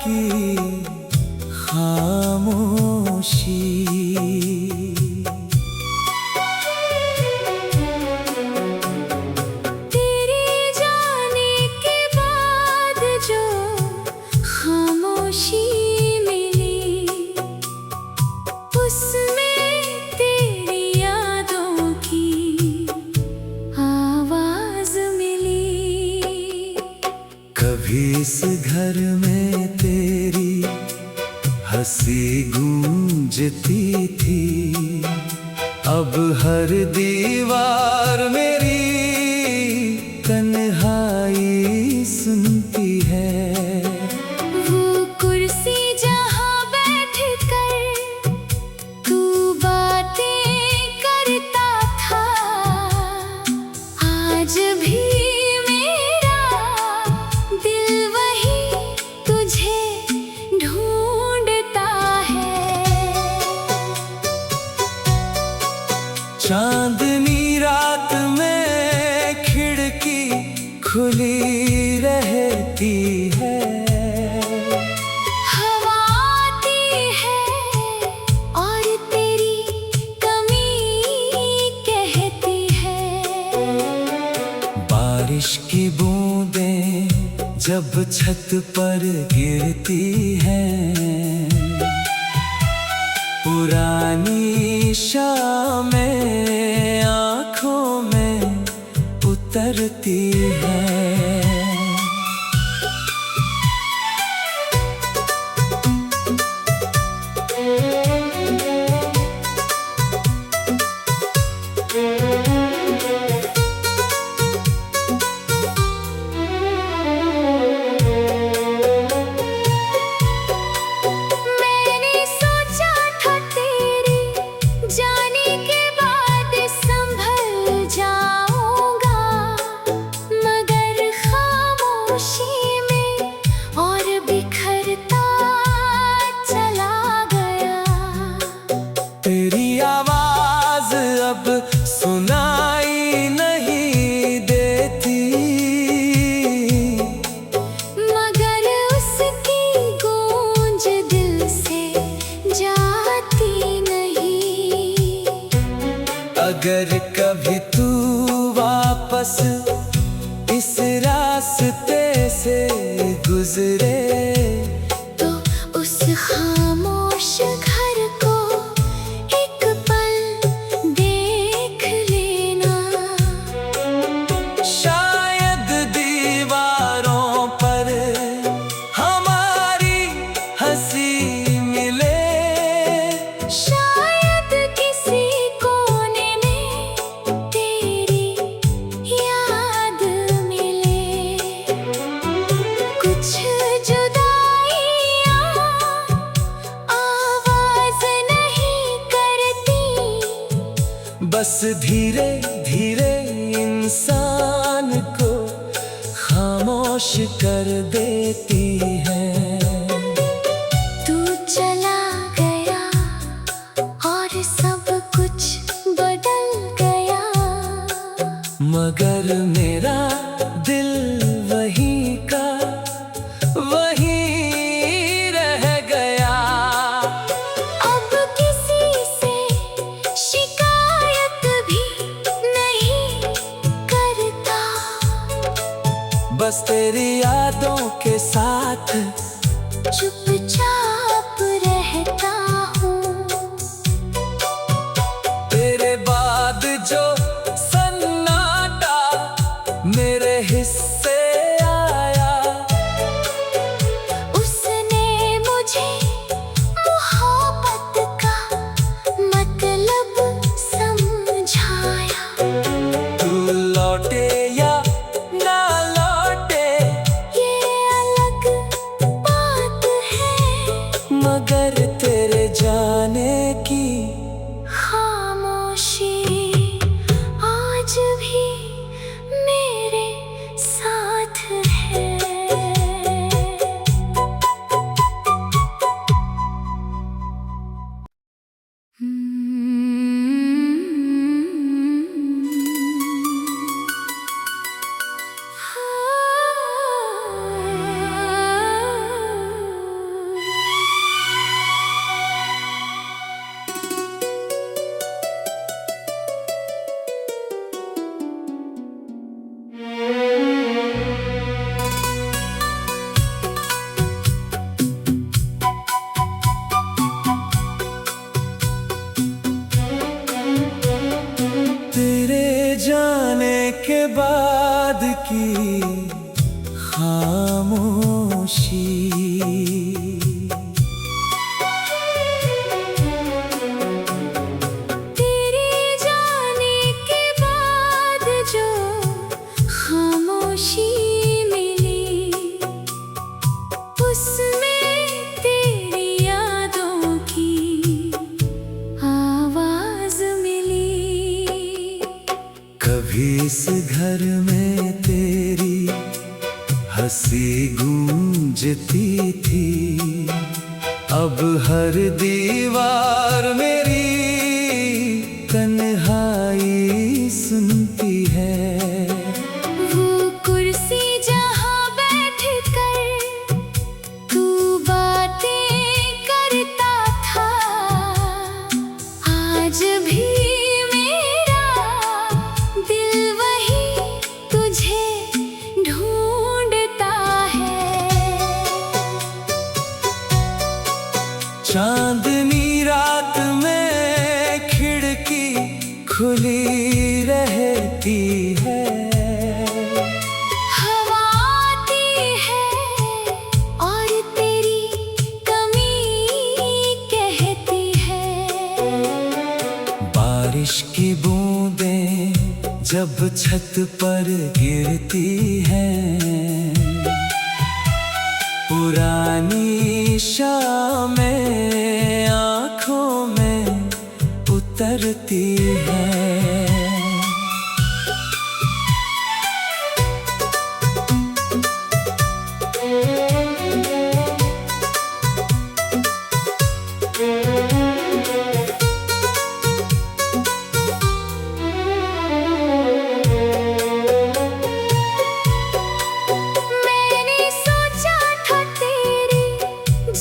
की खामोशी। तेरे जाने के बाद जो खामोशी मिली, उसमें तेरी यादों की आवाज मिली। कभी इस घर में तेरी हंसी गूंजती थी, अब हर दीवार मेरी तन्हाई सुनती है। वो कुर्सी जहाँ बैठकर तू बातें करता था, आज भी मेरा दिल वही तुझे ढूंढता है। चांदनी रात में खिड़की खुली रहती है, हवा आती है और तेरी कमी कहती है। बारिश की बूंदें जब छत पर गिरती हैं, पुरानी शामें आँखों में उतरती हैं। मैंने सोचा था तेरे जाने के बाद संभल जाऊंगा, मगर खामोशी में और बिखरता चला गया। तेरी आवाज अब सुनाई नहीं देती, मगर उसकी गूंज दिल से जाती नहीं। अगर कभी तू वापस इस रास्ते से गुजरे, तो उस खामोश घर को एक पल देख लेना। शायद दीवारों पर हमारी हंसी मिले, शायद किसी कोने में तेरी याद मिले। कुछ जुदाइयाँ आवाज नहीं करती, बस धीरे धीरे इंसान को खामोश कर देती है। तू चला गया और सब कुछ बदल गया, मगर मेरा दिल वहीं का वहीं रह गया। अब किसी से शिकायत भी नहीं करता, बस तेरी यादों के साथ चुपचाप रहता हूँ। तेरे बाद जो सन्नाटा मेरे हिस्से आया, उसने मुझे मोहब्बत का मतलब समझाया। तू लौटे या ना लौटे ये अलग जाने के बाद की खामोशी, तेरे जाने के बाद जो खामोशी मिली, उसमें तेरी यादों की आवाज मिली। कभी इस घर में तेरी हंसी गूंजती थी, अब हर दीवार मेरी तन्हाई सुनती है। वो कुर्सी जहाँ बैठकर तू बातें करता था, आज भी मेरा दिल वही तुझे ढूंढता है। चांदनी रात में खिड़की खुली रहती है, हवा आती है और तेरी कमी कहती है। बारिश की बूंदें जब छत पर गिरती हैं, पुरानी शामें आँखों में उतरती हैं। मैंने सोचा था तेरे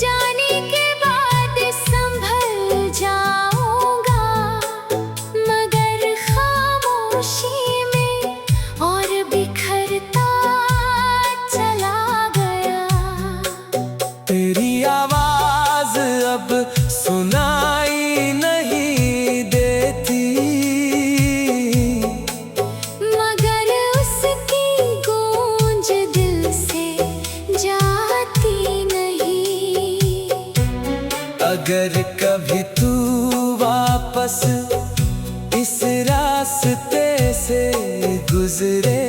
जाने के बाद संभल जाऊंगा, मगर खामोशी में और बिखरता चला गया। तेरी आवाज अब सुनाई नहीं देती, मगर उसकी गूंज दिल से जाती नहीं। अगर कभी तू वापस इस रास्ते से गुजरे,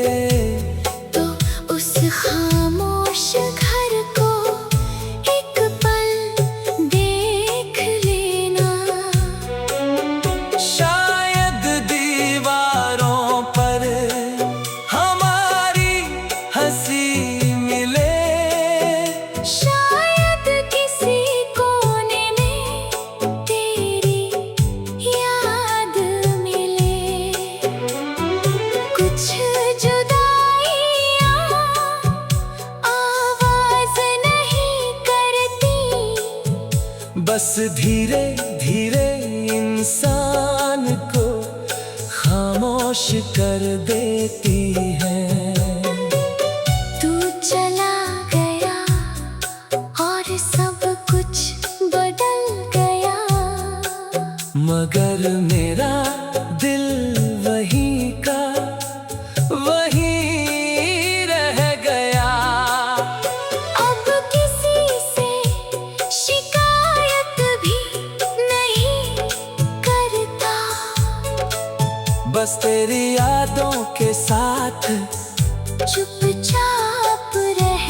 तो उस खामोश घर को एक पल देख लेना। शायद दीवारों पर हमारी हंसी मिले, शायद किसी कोने में तेरी याद मिले। कुछ जुदाइयाँ आवाज नहीं करती, बस धीरे धीरे इंसान को खामोश कर देती है। तू चला गया और सब कुछ बदल गया, मगर मेरा दिल वही का वही रह गया। अब किसी से शिकायत भी नहीं करता, बस तेरी यादों के साथ चुपचाप रह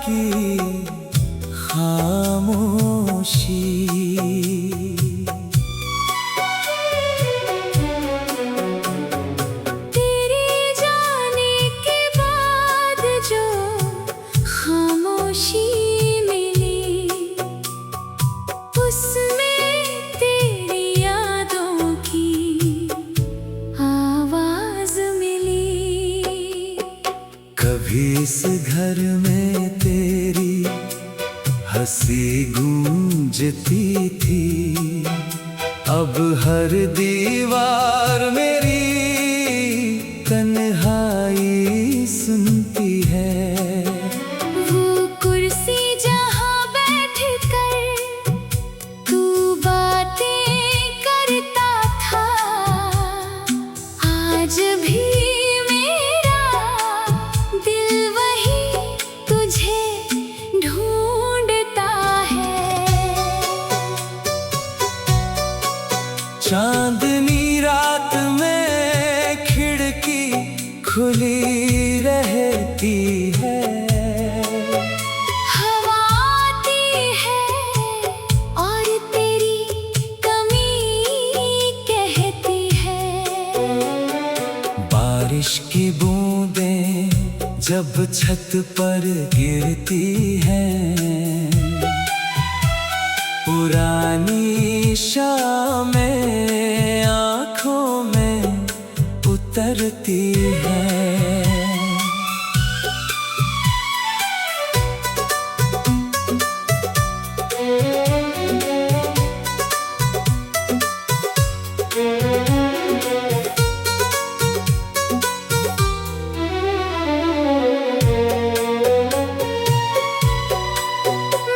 की खामोशी। तेरे जाने के बाद जो खामोशी मिली, उसमें तेरी यादों की आवाज मिली। कभी इस घर में तेरी हंसी गूंजती थी, अब हर दीवार मेरी तन्हाई सुनती है। वो कुर्सी जहाँ बैठकर तू बातें करता था, आज भी मेरा दिल वही तुझे ढूंढता है। चांदनी रात में खिड़की खुली रहती है, हवा आती है और तेरी कमी कहती है। बारिश की बूंदें जब छत पर गिरती हैं, पुरानी शामें आँखों में उतरती है।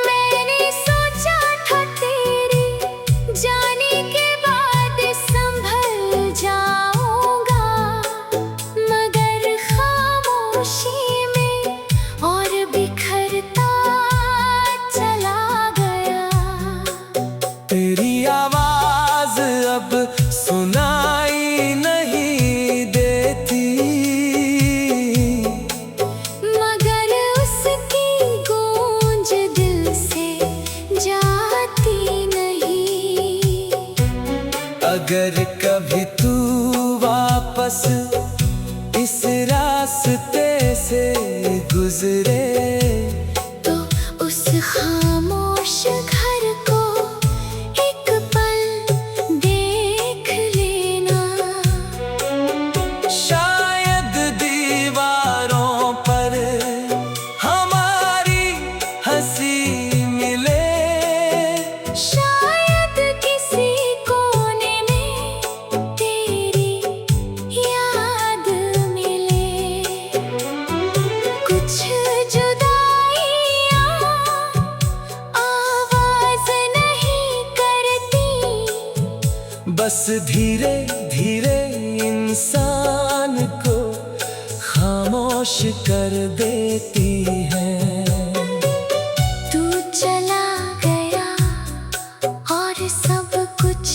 मैंने सोचा था तेरे जाने के बाद संभल जाऊंगा, मगर खामोशी में और बिखरता चला गया। तेरी आवाज अब सुनाई नहीं देती, मगर उसकी गूंज दिल से जाती नहीं। अगर कभी तू वापस इस रास्ते से गुजरे, तो उस खामोश घर को एक पल देख लेना। शायद दीवारों पर हमारी हंसी मिले, शायद किसी कोने में तेरी याद मिले। कुछ जुदाइयाँ आवाज नहीं करती, बस धीरे धीरे इंसान को खामोश कर देती है। तू चला गया और सब कुछ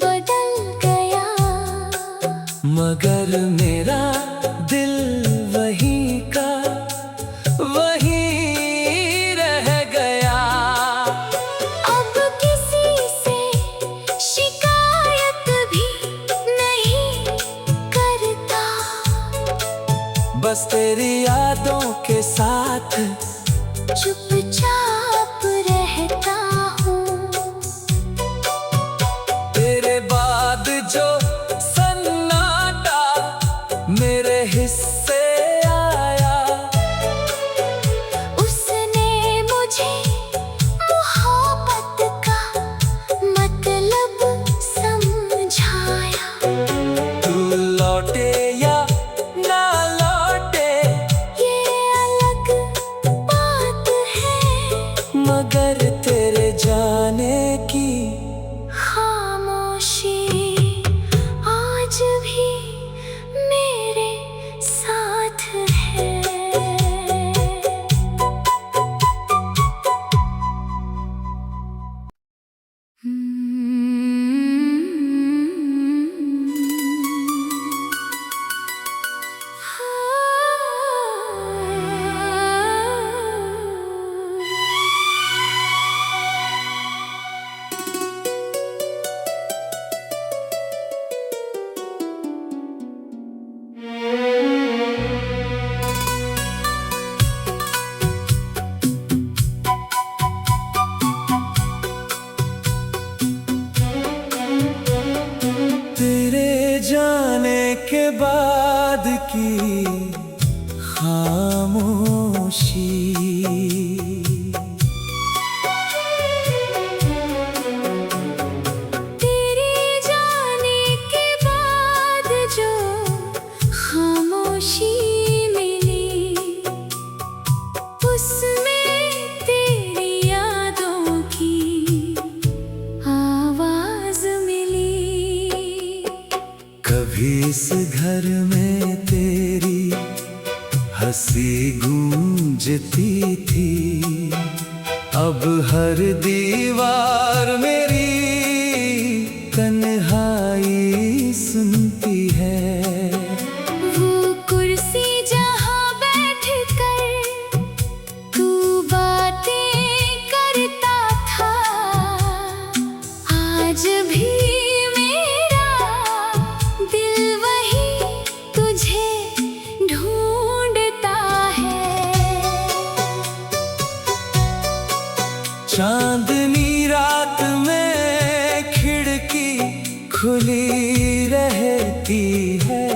बदल गया, मगर मेरा दिल वहीं का वहीं रह गया। अब किसी से शिकायत भी नहीं करता। बस तेरी यादों के साथ की खामोशी। तेरे जाने के बाद जो खामोशी मिली, उसमें तेरी यादों की आवाज मिली। कभी इस घर में तेरी हंसी गूंजती थी, अब हर दीवार मेरी तन्हाई सुनती है। वो कुर्सी जहाँ बैठकर तू बातें करता था, आज भी मेरा दिल वही तुझे ढूंढता है। चांदनी रात में खिड़की खुली रहती है,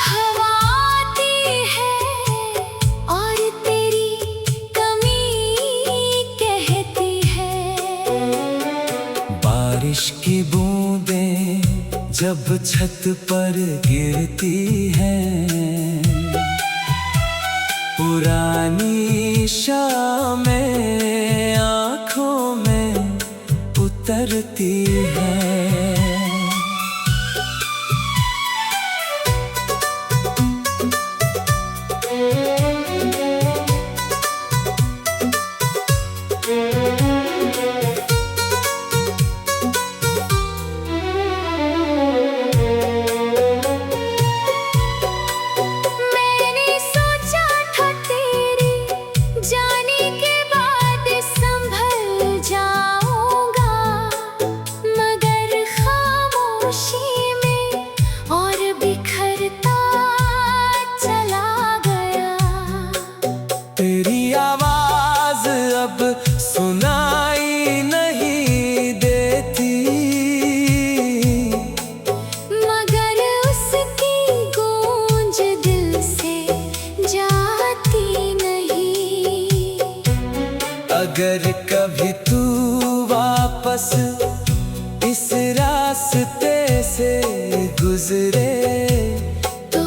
हवा आती है और तेरी कमी कहती है। बारिश की बूंदें जब छत पर गिरती हैं, पुरानी शामें आँखों में उतरती है। मैंने सोचा था तेरे जाने के बाद संभल जाऊंगा, मगर खामोशी में और बिखरता चला गया। तेरी आवाज अब सुनाई नहीं देती, मगर उसकी गूंज दिल से जाती नहीं। अगर कभी तू वापस इस रास्ते से गुजरे, तो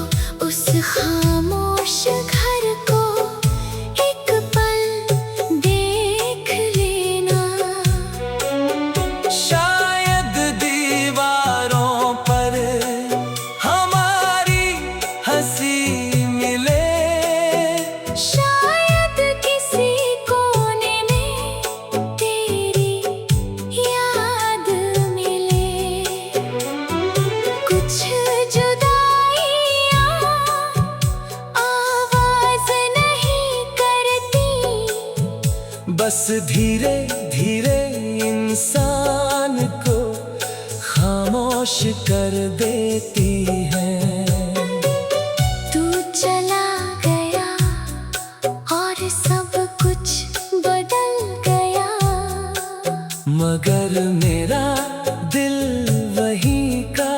उस खामोश घर को एक पल देख लेना। शायद दीवारों पर हमारी हंसी मिले, शायद किसी कोने में तेरी याद मिले। कुछ जुदाइयाँ आवाज नहीं करती, बस धीरे धीरे इंसान को खामोश कर देती है। तू चला गया और सब कुछ बदल गया, मगर मेरा दिल वहीं का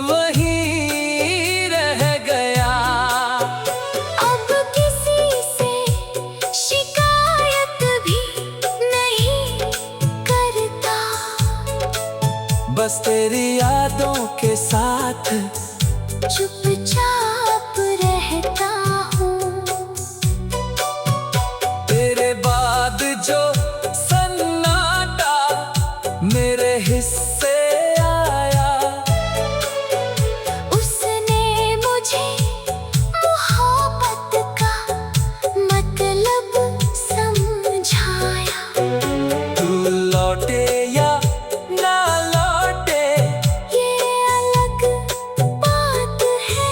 वहीं रह गया। अब किसी से शिकायत भी नहीं करता, बस तेरी यादों के साथ चुपचाप रहता हूँ। तेरे बाद जो सन्नाटा मेरे हिस्से आया, उसने मुझे मोहब्बत का मतलब समझाया। तू लौटे या ना लौटे, ये अलग बात है,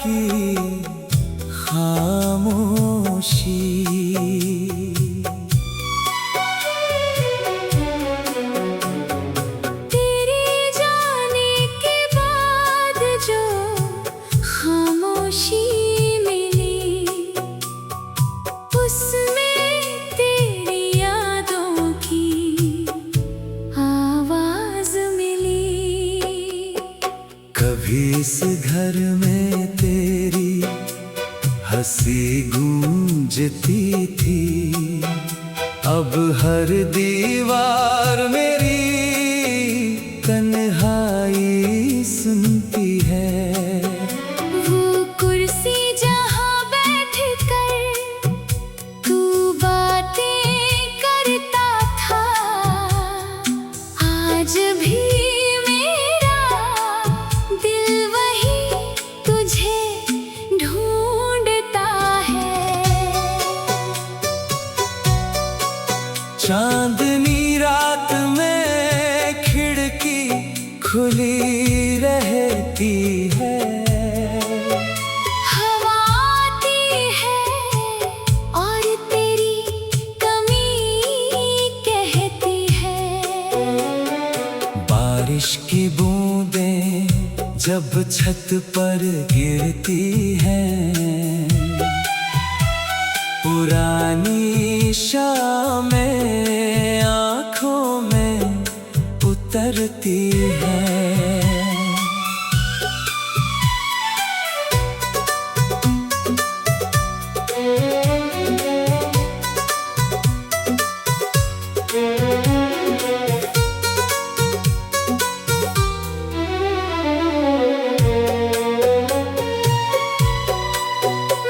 की खामोशी। तेरे जाने के बाद जो खामोशी मिली, उसमें तेरी यादों की आवाज मिली। कभी इस घर में तेरी हंसी गूंजती थी, अब हर दीवार मेरी तन्हाई सुनती है। वो कुर्सी जहाँ बैठकर तू बातें करता था, आज भी मेरा दिल वही तुझे ढूंढता है। चांदनी रात में खिड़की खुली रहती है, हवा आती है और तेरी कमी कहती है। बारिश की बूंदें जब छत पर गिरती हैं, पुरानी शामें आँखों में उतरती हैं।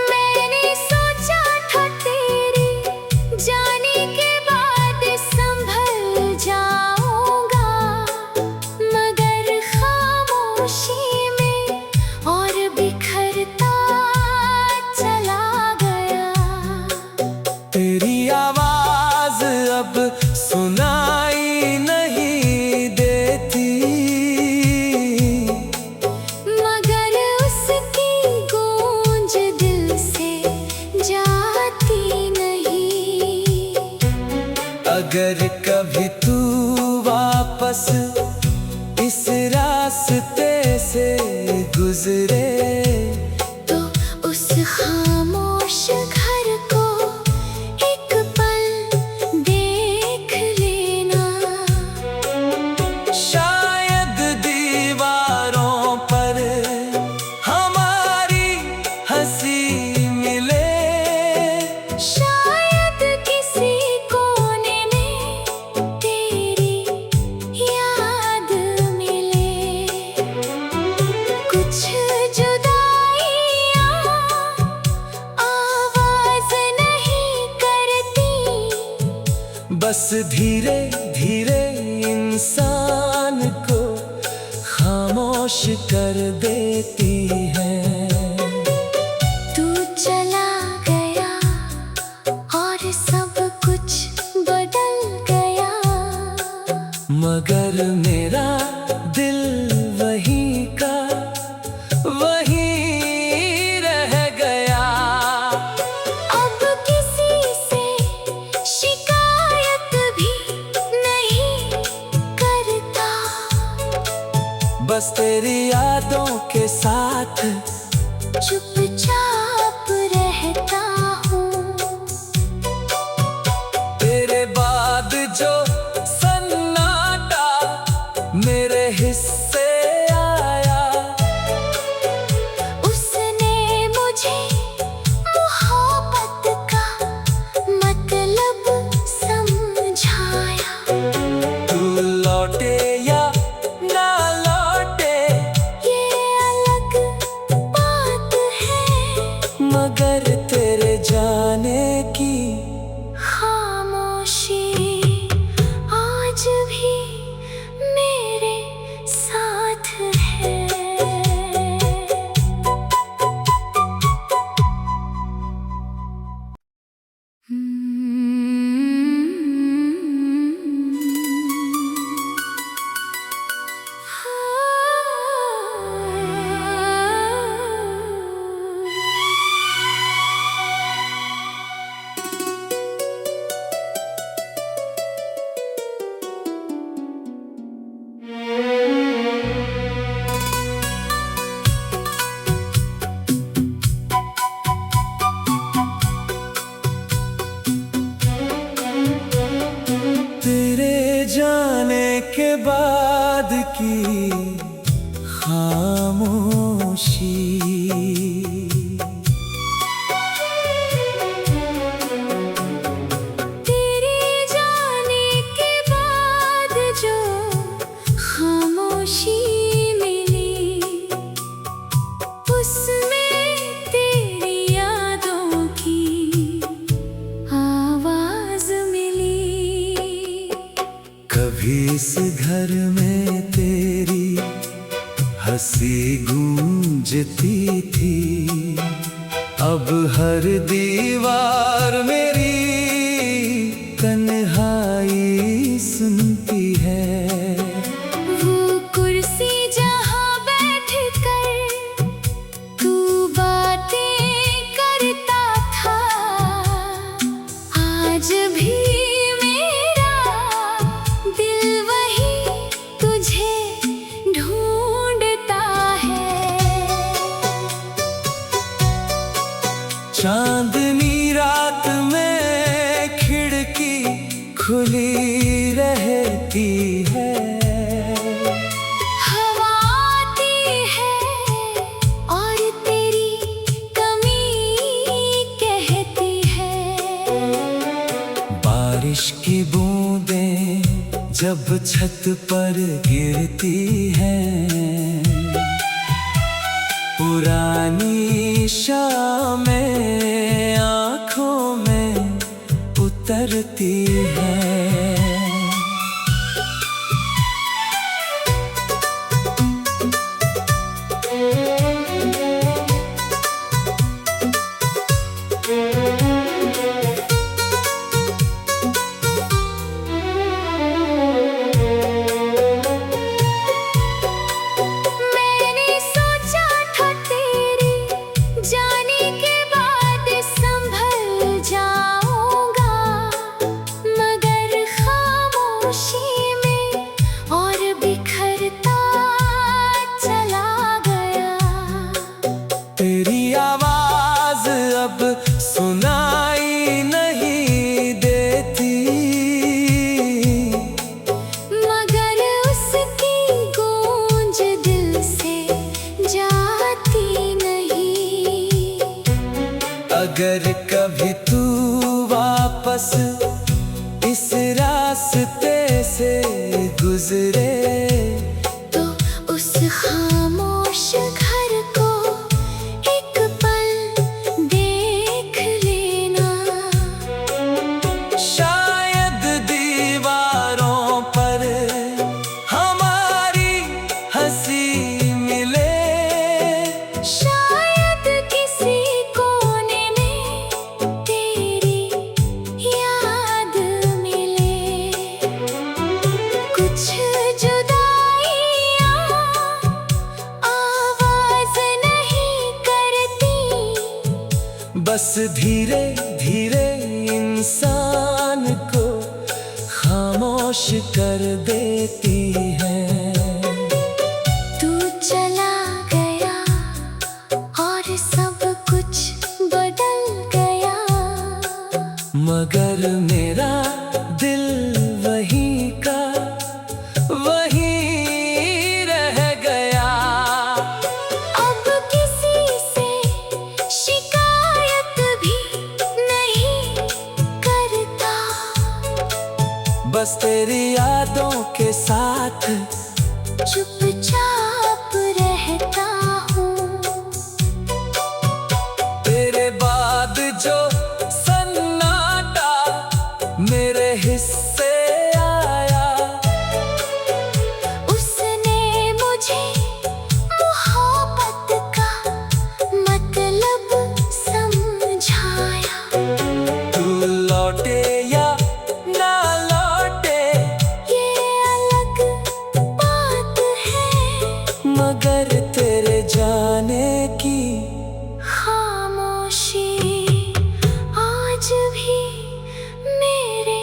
मैंने सोचा था तेरे जाने के बाद संभल जाऊंगा, मगर खामोशी में और बिखरता चला गया। तेरी आवाज अब सुनाई नहीं देती, मगर उसकी गूंज दिल से जाती नहीं। अगर कभी तू वापस इस रास्ते से गुजरे, तो उस खामोश घर को एक पल देख लेना। शायद दीवारों पर हमारी हंसी मिले, शायद किसी कोने में तेरी याद मिले। कुछ जुदाइयाँ आवाज नहीं करती, बस धीरे धीरे इंसान को खामोश कर देती है। तू चला गया और सब कुछ बदल गया, मगर मेरा दिल वहीं का वहीं रह गया। अब किसी से शिकायत भी नहीं करता, बस तेरी यादों के साथ चुपचाप रहता हूँ। तेरे बाद जो सन्नाटा मेरे हिस्से आया, उसने मुझे मोहब्बत का मतलब समझाया। तू लौटे या ना लौटे, ये अलग बात है, की खामोशी। तेरे जाने के बाद जो खामोशी मिली, उसमें तेरी यादों की आवाज मिली। कभी इस घर में तेरी हंसी गूंजती थी, अब हर दीवार मेरी तन्हाई सुनती है। वो कुर्सी जहाँ बैठ कर तू बातें करता था, आज भी मेरा दिल वही तुझे ढूंढता है। चांदनी रात में खिड़की खुली रहती है, हवा आती है और तेरी कमी कहती है। बारिश की बूंदें जब छत पर गिरती हैं, पुरानी शामें आँखों में उतरती हैं। मैंने सोचा था तेरी जाने के बाद संभल जाऊंगा, मगर खामोशी में और बिखरता चला गया। तेरी आवाज अब सुनाई नहीं देती, मगर उसकी गूंज दिल से जाती नहीं। अगर कभी तू वापस इस रास्ते से गुजरे, तो उस खामोश घर को एक पल देख लेना। शायद दीवारों पर हमारी हंसी मिले, शायद किसी कोने में तेरी याद मिले। कुछ जुदाइयाँ आवाज नहीं करती, बस धीरे धीरे इंसान को खामोश कर देती है। तू चला गया और सब कुछ बदल गया, मगर मेरा दिल वहीं का वहीं रह गया। अब किसी से शिकायत भी नहीं करता, बस तेरी यादों के साथ चुपचाप रहता हूँ। तेरे बाद जो सन्नाटा मेरे हिस्से आया, उसने मुझे मोहब्बत का मतलब समझाया। तू लौटे या ना लौटे ये अलग बात है, मगर तेरे जाने की खामोशी आज भी मेरे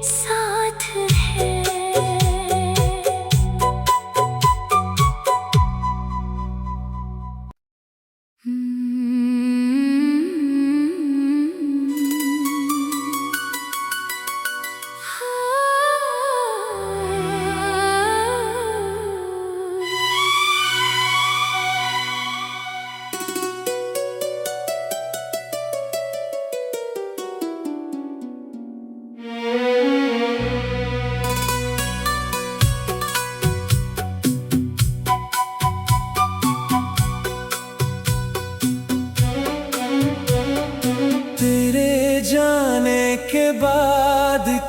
साथ है।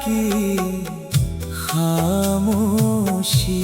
की खामोशी।